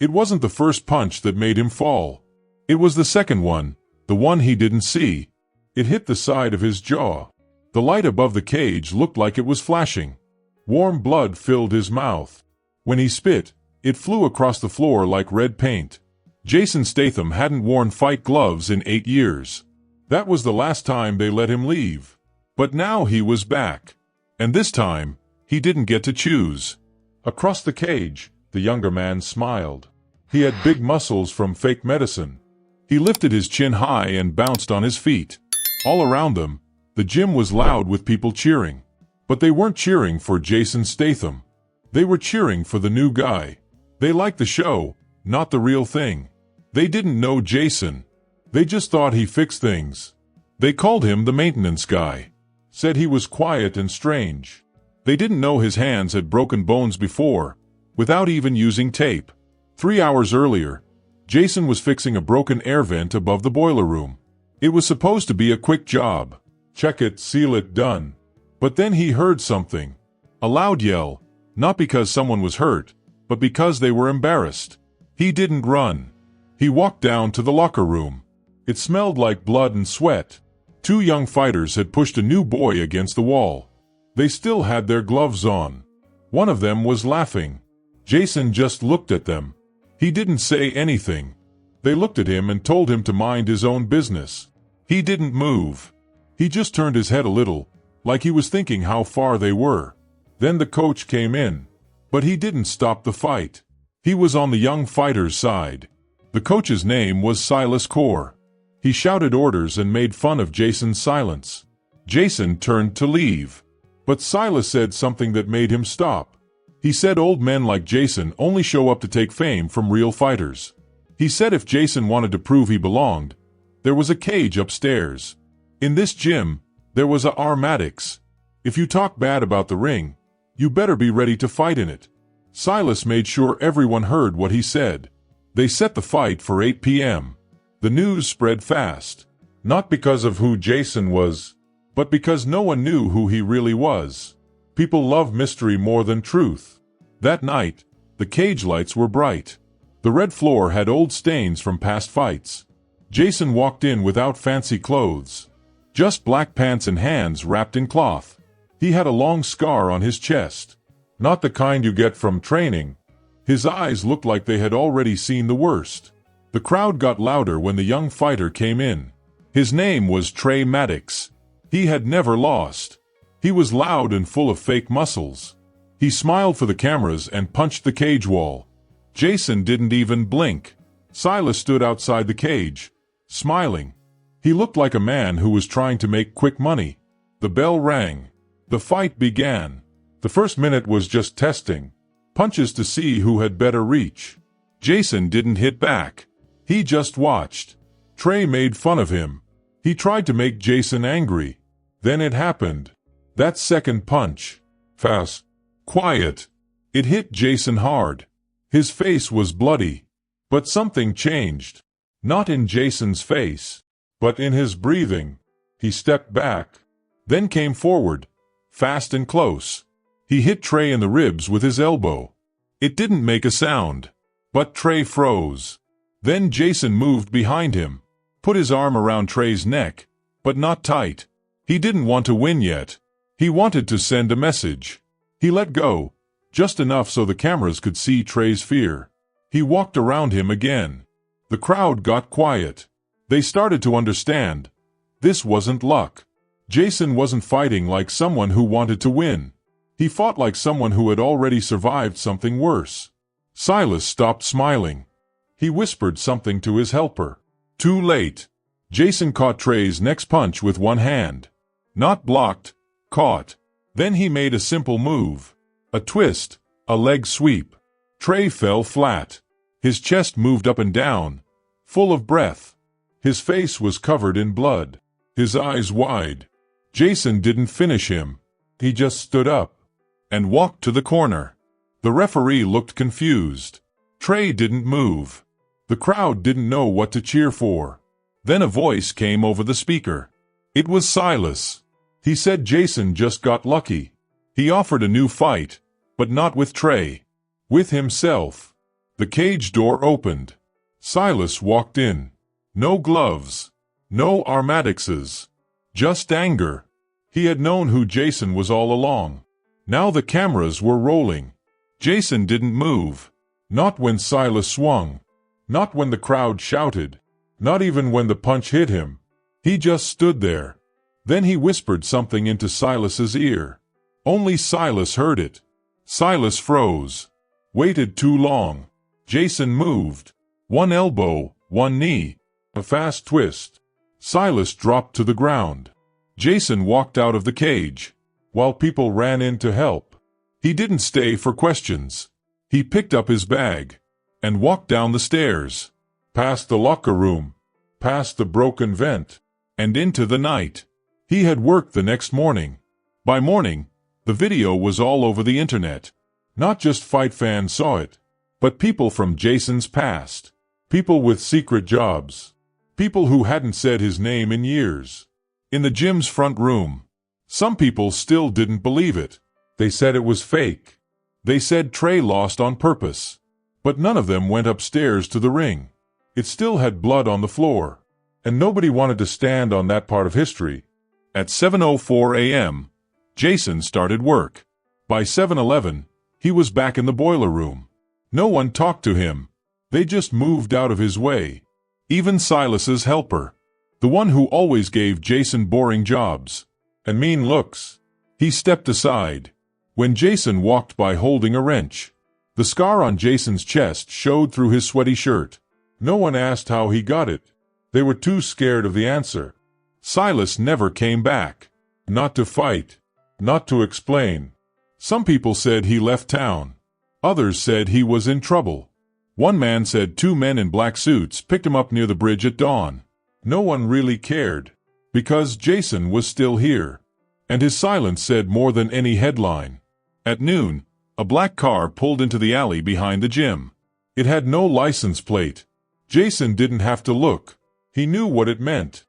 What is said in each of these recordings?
It wasn't the first punch that made him fall. It was the second one, the one he didn't see. It hit the side of his jaw. The light above the cage looked like it was flashing. Warm blood filled his mouth. When he spit, it flew across the floor like red paint. Jason Statham hadn't worn fight gloves in 8 years. That was the last time they let him leave. But now he was back. And this time, he didn't get to choose. Across the cage, the younger man smiled. He had big muscles from fake medicine. He lifted his chin high and bounced on his feet. All around them, the gym was loud with people cheering. But they weren't cheering for Jason Statham. They were cheering for the new guy. They liked the show, not the real thing. They didn't know Jason. They just thought he fixed things. They called him the maintenance guy. Said he was quiet and strange. They didn't know his hands had broken bones before, without even using tape. 3 hours earlier, Jason was fixing a broken air vent above the boiler room. It was supposed to be a quick job. Check it, seal it, done. But then he heard something. A loud yell, not because someone was hurt, but because they were embarrassed. He didn't run. He walked down to the locker room. It smelled like blood and sweat. 2 young fighters had pushed a new boy against the wall. They still had their gloves on. One of them was laughing. Jason just looked at them. He didn't say anything. They looked at him and told him to mind his own business. He didn't move. He just turned his head a little, like he was thinking how far they were. Then the coach came in. But he didn't stop the fight. He was on the young fighter's side. The coach's name was Silas Core. He shouted orders and made fun of Jason's silence. Jason turned to leave. But Silas said something that made him stop. He said old men like Jason only show up to take fame from real fighters. He said if Jason wanted to prove he belonged, there was a cage upstairs. In this gym, there was a armatics. If you talk bad about the ring, you better be ready to fight in it. Silas made sure everyone heard what he said. They set the fight for 8 p.m. The news spread fast. Not because of who Jason was, but because no one knew who he really was. People love mystery more than truth. That night, the cage lights were bright. The red floor had old stains from past fights. Jason walked in without fancy clothes. Just black pants and hands wrapped in cloth. He had a long scar on his chest. Not the kind you get from training. His eyes looked like they had already seen the worst. The crowd got louder when the young fighter came in. His name was Trey Maddox. He had never lost. He was loud and full of fake muscles. He smiled for the cameras and punched the cage wall. Jason didn't even blink. Silas stood outside the cage, smiling. He looked like a man who was trying to make quick money. The bell rang. The fight began. The first minute was just testing. Punches to see who had better reach. Jason didn't hit back. He just watched. Trey made fun of him. He tried to make Jason angry. Then it happened. That second punch. Fast. Quiet. It hit Jason hard. His face was bloody. But something changed. Not in Jason's face, but in his breathing. He stepped back. Then came forward. Fast and close. He hit Trey in the ribs with his elbow. It didn't make a sound. But Trey froze. Then Jason moved behind him. Put his arm around Trey's neck. But not tight. He didn't want to win yet. He wanted to send a message. He let go, just enough so the cameras could see Trey's fear. He walked around him again. The crowd got quiet. They started to understand. This wasn't luck. Jason wasn't fighting like someone who wanted to win. He fought like someone who had already survived something worse. Silas stopped smiling. He whispered something to his helper. Too late. Jason caught Trey's next punch with one hand. Not blocked. Caught. Then he made a simple move. A twist, a leg sweep. Trey fell flat. His chest moved up and down, full of breath. His face was covered in blood, his eyes wide. Jason didn't finish him. He just stood up and walked to the corner. The referee looked confused. Trey didn't move. The crowd didn't know what to cheer for. Then a voice came over the speaker. It was Silas. He said Jason just got lucky. He offered a new fight, but not with Trey. With himself. The cage door opened. Silas walked in. No gloves. No armadixes. Just anger. He had known who Jason was all along. Now the cameras were rolling. Jason didn't move. Not when Silas swung. Not when the crowd shouted. Not even when the punch hit him. He just stood there. Then he whispered something into Silas's ear. Only Silas heard it. Silas froze. Waited too long. Jason moved. One elbow, one knee. A fast twist. Silas dropped to the ground. Jason walked out of the cage, while people ran in to help. He didn't stay for questions. He picked up his bag and walked down the stairs, past the locker room, past the broken vent, and into the night. He had work the next morning. By morning, the video was all over the internet. Not just fight fans saw it, but people from Jason's past. People with secret jobs. People who hadn't said his name in years. In the gym's front room, some people still didn't believe it. They said it was fake. They said Trey lost on purpose. But none of them went upstairs to the ring. It still had blood on the floor. And nobody wanted to stand on that part of history. At 7:04 a.m., Jason started work. By 7:11, he was back in the boiler room. No one talked to him. They just moved out of his way. Even Silas's helper, the one who always gave Jason boring jobs and mean looks, he stepped aside. When Jason walked by holding a wrench, the scar on Jason's chest showed through his sweaty shirt. No one asked how he got it. They were too scared of the answer. Silas never came back. Not to fight. Not to explain. Some people said he left town. Others said he was in trouble. One man said 2 men in black suits picked him up near the bridge at dawn. No one really cared, because Jason was still here. And his silence said more than any headline. At noon, a black car pulled into the alley behind the gym. It had no license plate. Jason didn't have to look. He knew what it meant.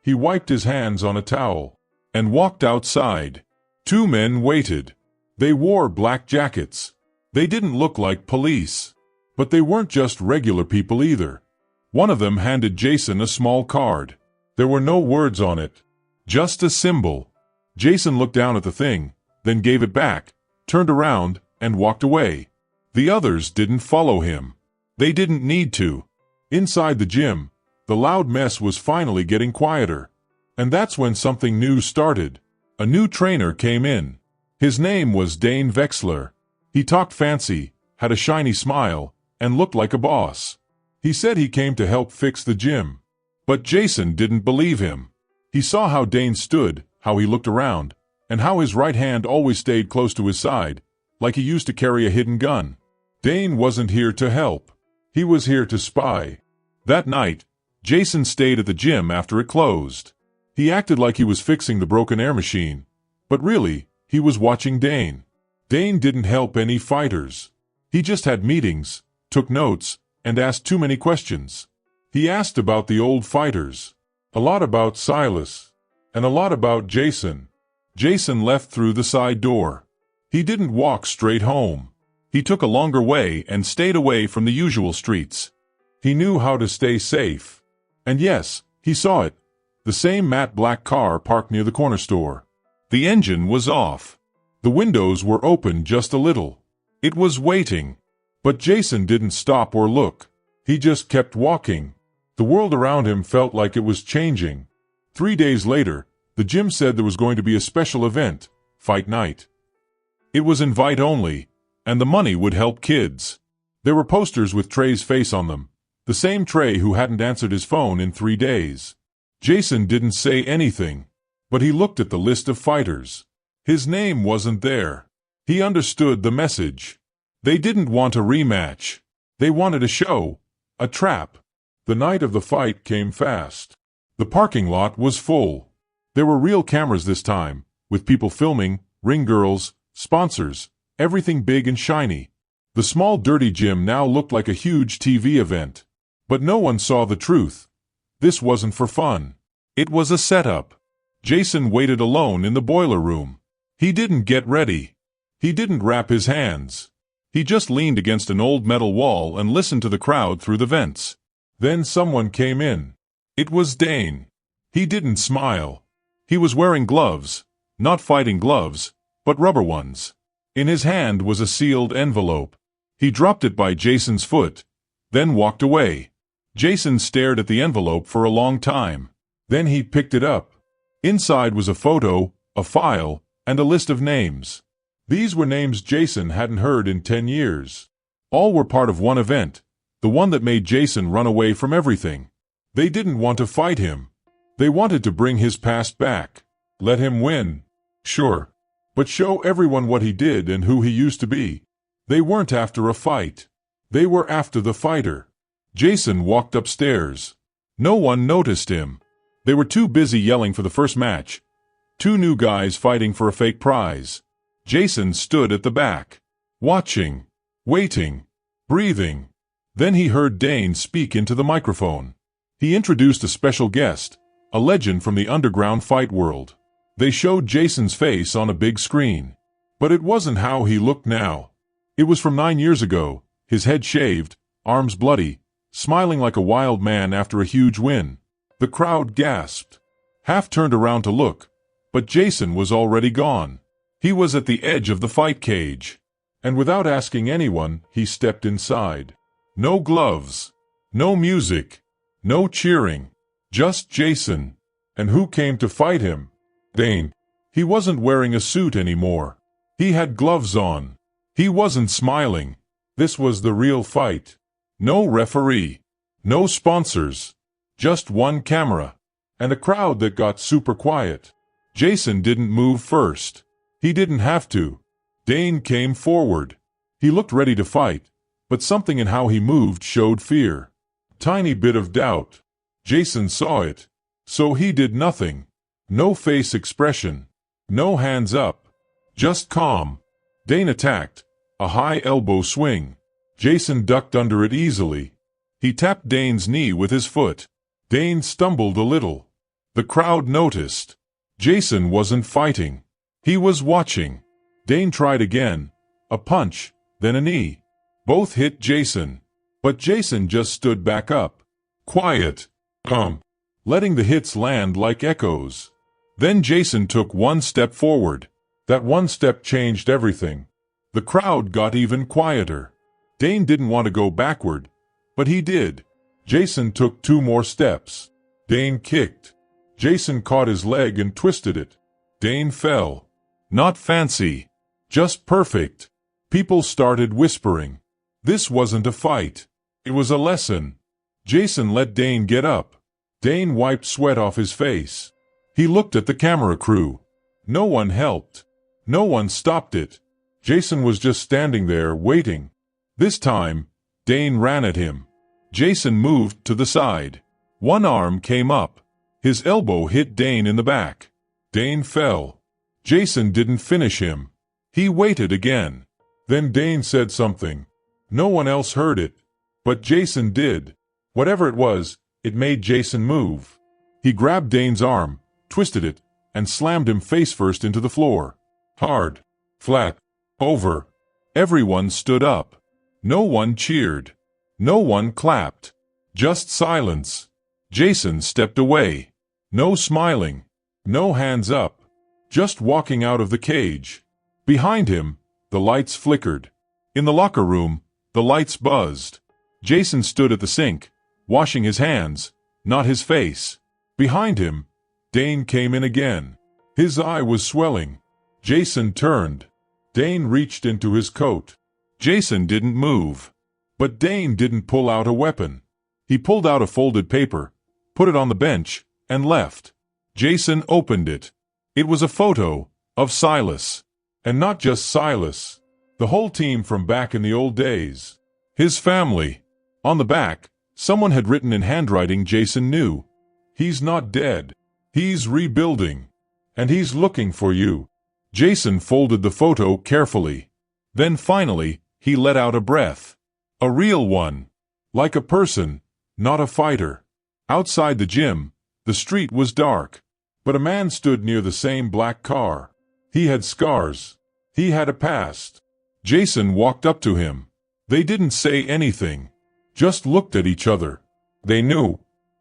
He wiped his hands on a towel and walked outside. 2 men waited. They wore black jackets. They didn't look like police. But they weren't just regular people either. One of them handed Jason a small card. There were no words on it. Just a symbol. Jason looked down at the thing, then gave it back, turned around, and walked away. The others didn't follow him. They didn't need to. Inside the gym, the loud mess was finally getting quieter. And that's when something new started. A new trainer came in. His name was Dane Vexler. He talked fancy, had a shiny smile, and looked like a boss. He said he came to help fix the gym. But Jason didn't believe him. He saw how Dane stood, how he looked around, and how his right hand always stayed close to his side, like he used to carry a hidden gun. Dane wasn't here to help. He was here to spy. That night, Jason stayed at the gym after it closed. He acted like he was fixing the broken air machine, but really, he was watching Dane. Dane didn't help any fighters. He just had meetings, took notes, and asked too many questions. He asked about the old fighters, a lot about Silas, and a lot about Jason. Jason left through the side door. He didn't walk straight home. He took a longer way and stayed away from the usual streets. He knew how to stay safe. And yes, he saw it. The same matte black car parked near the corner store. The engine was off. The windows were open just a little. It was waiting. But Jason didn't stop or look. He just kept walking. The world around him felt like it was changing. 3 days later, the gym said there was going to be a special event, fight night. It was invite only, and the money would help kids. There were posters with Trey's face on them, the same Trey who hadn't answered his phone in 3 days. Jason didn't say anything, but he looked at the list of fighters. His name wasn't there. He understood the message. They didn't want a rematch. They wanted a show, a trap. The night of the fight came fast. The parking lot was full. There were real cameras this time, with people filming, ring girls, sponsors, everything big and shiny. The small dirty gym now looked like a huge TV event. But no one saw the truth. This wasn't for fun. It was a setup. Jason waited alone in the boiler room. He didn't get ready. He didn't wrap his hands. He just leaned against an old metal wall and listened to the crowd through the vents. Then someone came in. It was Dane. He didn't smile. He was wearing gloves, not fighting gloves, but rubber ones. In his hand was a sealed envelope. He dropped it by Jason's foot, then walked away. Jason stared at the envelope for a long time. Then he picked it up. Inside was a photo, a file, and a list of names. These were names Jason hadn't heard in 10 years. All were part of one event, the one that made Jason run away from everything. They didn't want to fight him. They wanted to bring his past back. Let him win. Sure. But show everyone what he did and who he used to be. They weren't after a fight. They were after the fighter. Jason walked upstairs. No one noticed him. They were too busy yelling for the first match. 2 new guys fighting for a fake prize. Jason stood at the back, watching, waiting, breathing. Then he heard Dane speak into the microphone. He introduced a special guest, a legend from the underground fight world. They showed Jason's face on a big screen. But it wasn't how he looked now. It was from 9 years ago, his head shaved, arms bloody, smiling like a wild man after a huge win. The crowd gasped. Half turned around to look, but Jason was already gone. He was at the edge of the fight cage. And without asking anyone, he stepped inside. No gloves. No music. No cheering. Just Jason. And who came to fight him? Dane. He wasn't wearing a suit anymore. He had gloves on. He wasn't smiling. This was the real fight. No referee. No sponsors. Just one camera. And a crowd that got super quiet. Jason didn't move first. He didn't have to. Dane came forward. He looked ready to fight, but something in how he moved showed fear. Tiny bit of doubt. Jason saw it. So he did nothing. No face expression. No hands up. Just calm. Dane attacked. A high elbow swing. Jason ducked under it easily. He tapped Dane's knee with his foot. Dane stumbled a little. The crowd noticed. Jason wasn't fighting. He was watching. Dane tried again. A punch, then a knee. Both hit Jason. But Jason just stood back up. Quiet. Letting the hits land like echoes. Then Jason took one step forward. That one step changed everything. The crowd got even quieter. Dane didn't want to go backward, but he did. Jason took 2 more steps. Dane kicked. Jason caught his leg and twisted it. Dane fell. Not fancy. Just perfect. People started whispering. This wasn't a fight. It was a lesson. Jason let Dane get up. Dane wiped sweat off his face. He looked at the camera crew. No one helped. No one stopped it. Jason was just standing there, waiting. This time, Dane ran at him. Jason moved to the side. One arm came up. His elbow hit Dane in the back. Dane fell. Jason didn't finish him. He waited again. Then Dane said something. No one else heard it. But Jason did. Whatever it was, it made Jason move. He grabbed Dane's arm, twisted it, and slammed him face first into the floor. Hard. Flat. Over. Everyone stood up. No one cheered. No one clapped. Just silence. Jason stepped away. No smiling. No hands up. Just walking out of the cage. Behind him, the lights flickered. In the locker room, the lights buzzed. Jason stood at the sink, washing his hands, not his face. Behind him, Dane came in again. His eye was swelling. Jason turned. Dane reached into his coat. Jason didn't move. But Dane didn't pull out a weapon. He pulled out a folded paper, put it on the bench, and left. Jason opened it. It was a photo of Silas. And not just Silas. The whole team from back in the old days. His family. On the back, someone had written in handwriting Jason knew. He's not dead. He's rebuilding. And he's looking for you. Jason folded the photo carefully. Then finally, he let out a breath. A real one. Like a person, not a fighter. Outside the gym, the street was dark. But a man stood near the same black car. He had scars. He had a past. Jason walked up to him. They didn't say anything, just looked at each other. They knew.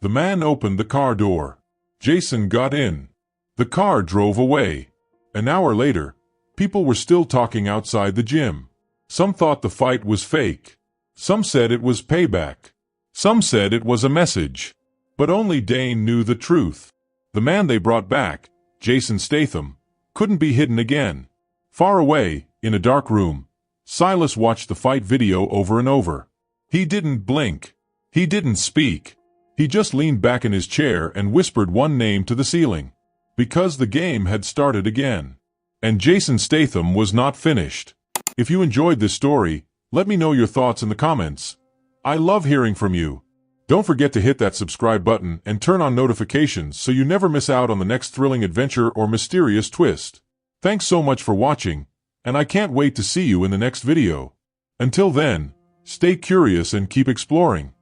The man opened the car door. Jason got in. The car drove away. An hour later, people were still talking outside the gym. Some thought the fight was fake. Some said it was payback. Some said it was a message. But only Dane knew the truth. The man they brought back, Jason Statham, couldn't be hidden again. Far away, in a dark room, Silas watched the fight video over and over. He didn't blink. He didn't speak. He just leaned back in his chair and whispered one name to the ceiling. Because the game had started again. And Jason Statham was not finished. If you enjoyed this story, let me know your thoughts in the comments. I love hearing from you. Don't forget to hit that subscribe button and turn on notifications so you never miss out on the next thrilling adventure or mysterious twist. Thanks so much for watching, and I can't wait to see you in the next video. Until then, stay curious and keep exploring.